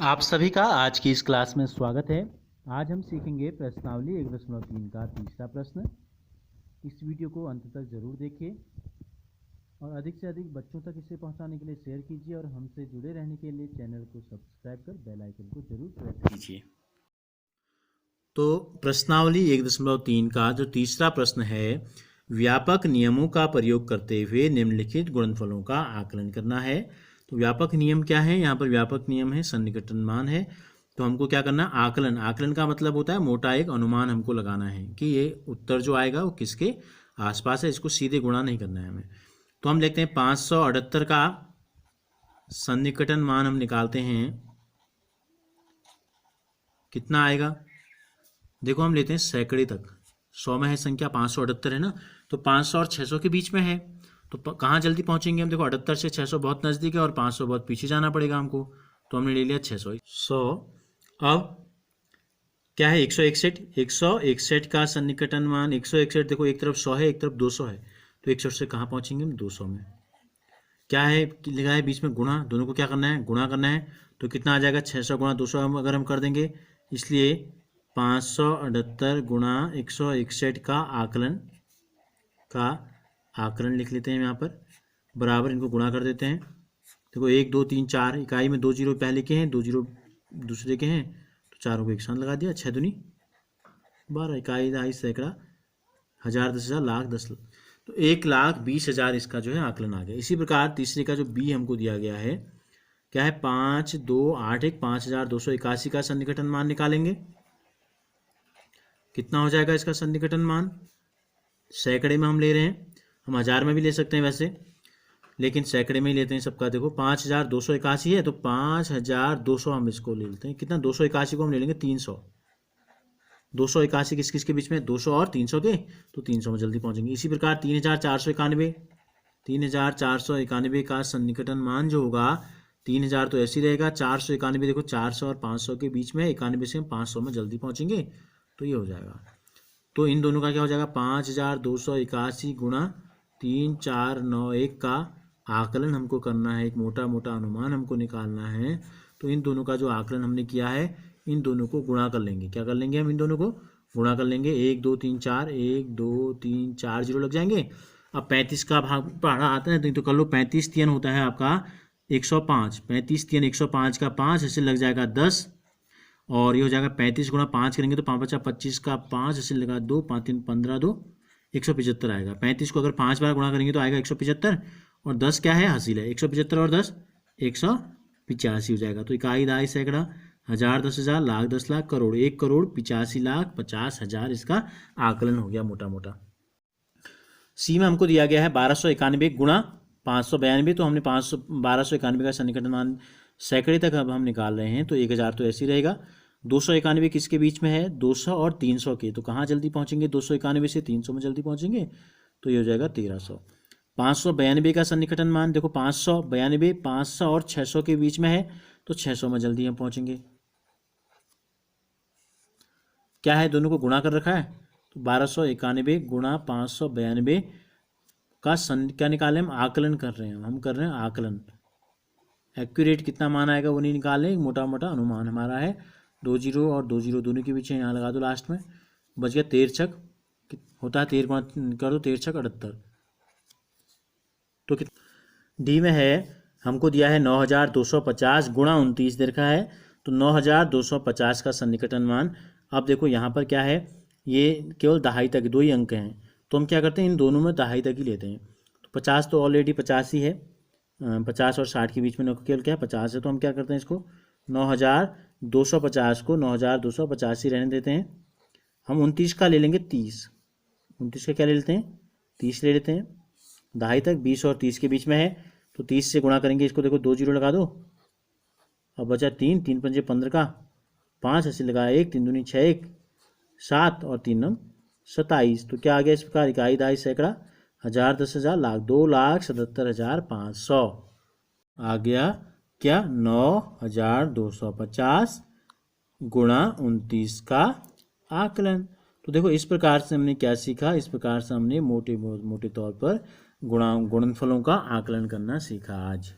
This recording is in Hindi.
आप सभी का आज की इस क्लास में स्वागत है। आज हम सीखेंगे प्रश्नावली 1.3 का तीसरा प्रश्न। इस वीडियो को अंत तक जरूर देखिए और अधिक से अधिक बच्चों तक इसे पहुंचाने के लिए शेयर कीजिए और हमसे जुड़े रहने के लिए चैनल को सब्सक्राइब कर बेल आइकन को जरूर प्रेस कीजिए। तो प्रश्नावली 1.3 का जो तीसरा प्रश्न है, व्यापक नियमों का प्रयोग करते हुए निम्नलिखित गुणनफलों का आकलन करना है। तो व्यापक नियम क्या है? यहाँ पर व्यापक नियम है सन्निकटन मान है। तो हमको क्या करना है? आकलन। आकलन का मतलब होता है मोटा एक अनुमान हमको लगाना है कि ये उत्तर जो आएगा वो किसके आसपास है। इसको सीधे गुणा नहीं करना है हमें। तो हम देखते हैं 578 का सन्निकटन मान हम निकालते हैं, कितना आएगा? देखो हम लेते हैं सैकड़े तक। 100 में है संख्या, 578 है ना, तो 500 और 600 के बीच में है। तो कहाँ जल्दी पहुंचेंगे हम? देखो 78 से 600 बहुत नज़दीक है और 500 बहुत पीछे जाना पड़ेगा हमको। तो हमने ले लिया 600। 100 अब क्या है? 161। 161 का सन्निकटन मान 161। देखो एक तरफ 100 है, एक तरफ 200 है, तो 161 से कहाँ पहुंचेंगे हम? 200 में। क्या है लिखा है बीच में? गुणा। दोनों को क्या करना है? गुणा करना है। तो कितना आ जाएगा? 600 गुणा 200 अगर हम कर देंगे, इसलिए 578 गुणा 161 का आकलन लिख लेते हैं यहाँ पर, बराबर इनको गुणा कर देते हैं। देखो 1 2 3 4 इकाई में 2 जीरो पहले के हैं, 2 जीरो दूसरे के हैं, तो चारों को एक साथ लगा दिया। 6 दूनी 12, इकाई दहाई सैकड़ा हज़ार 10,000 लाख 10 लाख, तो 1,20,000 इसका जो है आकलन आ गया। इसी प्रकार तीसरे का जो बी हमको दिया गया है, क्या है? 5 2 8 1 5,281 का सन्निकटन मान निकालेंगे। कितना हो जाएगा इसका सन्निकटन मान? सैकड़े में हम ले रहे हैं, हम हज़ार में भी ले सकते हैं वैसे, लेकिन सैकड़े में ही लेते हैं सबका। देखो 5,281 है, तो 5,200 हम इसको ले लेते हैं। कितना? 281 को हम ले लेंगे 300। 281 किस किस के बीच में? 200 और 300 के, तो 300 में जल्दी पहुंचेंगे। इसी प्रकार 3,491 का सन्निकटन मान जो होगा, 3,000 तो ऐसे ही रहेगा, 491 देखो 400 और 500 के बीच में, 91 से हम 500 में जल्दी पहुंचेंगे, तो ये हो जाएगा। तो इन दोनों का क्या हो जाएगा? 5,281 गुणा 3,491 का आकलन हमको करना है, एक मोटा मोटा अनुमान हमको निकालना है। तो इन दोनों का जो आकलन हमने किया है, इन दोनों को गुणा कर लेंगे। क्या कर लेंगे हम? इन दोनों को गुणा कर लेंगे। 1 2 3 4, 1 2 3 4 जीरो लग जाएंगे। अब 35 का भाग पढ़ा आता है तो कर लो। 35 3 होता है आपका 105। 35 3 105 का 5 ऐसे लग जाएगा 10, और ये हो जाएगा 35 गुणा 5 करेंगे तो 5 बचा 25 का 5 ऐसे लगा 2, 5 3 15 2 175 आएगा। 35 को अगर 5 बार गुणा करेंगे तो आएगा 175, और 10 क्या है? हासिल है। 175 और 10 185 हो जाएगा। तो इकाई दहाई सैकड़ा हज़ार 10,000 लाख 10 लाख करोड़ 1,85,50,000 इसका आकलन हो गया मोटा मोटा। सी में हमको दिया गया है 1291 गुणा 592, तो हमने 1291 का सन्निकटन मान सैकड़े तक अब हम निकाल रहे हैं, तो 1,000 तो ऐसे ही रहेगा। 291 किसके बीच में है? 200 और 300 के, तो कहाँ जल्दी पहुँचेंगे? 291 से 300 में जल्दी पहुँचेंगे, तो ये हो जाएगा 1300। 592 का सन्निकटन मान देखो 592 500 और 600 के बीच में है, तो 600 में जल्दी हम पहुँचेंगे। क्या है? दोनों को गुणा कर रखा है, तो 1291 गुणा 592 का क्या निकाले? हम आकलन कर रहे हैं, हम कर रहे हैं आकलन। एक्यूरेट कितना मान आएगा वो नहीं निकालें, मोटा मोटा अनुमान हमारा है। 2 जीरो और 2 जीरो दोनों के पीछे यहाँ लगा दो लास्ट में, बच गया 13 छक होता है 13 कर दो 13 छक 78। तो डी में है हमको दिया है 9,250 गुणा 29 दे रखा है, तो 9,250 का सन्निकटन मान। अब देखो यहाँ पर क्या है, ये केवल दहाई तक 2 ही अंक हैं, तो हम क्या करते हैं इन दोनों में दहाई तक ही लेते हैं। तो 50 तो ऑलरेडी 50 ही है, 50 और 60 के बीच में केवल क्या 50 है, तो हम क्या करते हैं इसको 9,250 को 9,285 रहने देते हैं। हम 29 का ले लेंगे 30। 29 का क्या ले लेते हैं? 30 ले लेते हैं। दहाई तक 20 और 30 के बीच में है, तो 30 से गुणा करेंगे इसको। देखो 2 जीरो लगा दो, अब बचा 3 3 पंजे 15 का 5 ऐसे लगाया 1 3 दूनी 6 1 7 और 3 9 27। तो क्या आ गया इस प्रकार? इकाई दहाई सैकड़ा हज़ार 10,000 लाख 2,77,500 आ गया। क्या? 9,250 गुणा 29 का आकलन। तो देखो इस प्रकार से हमने क्या सीखा? इस प्रकार से हमने मोटे तौर पर गुणनफलों का आकलन करना सीखा आज।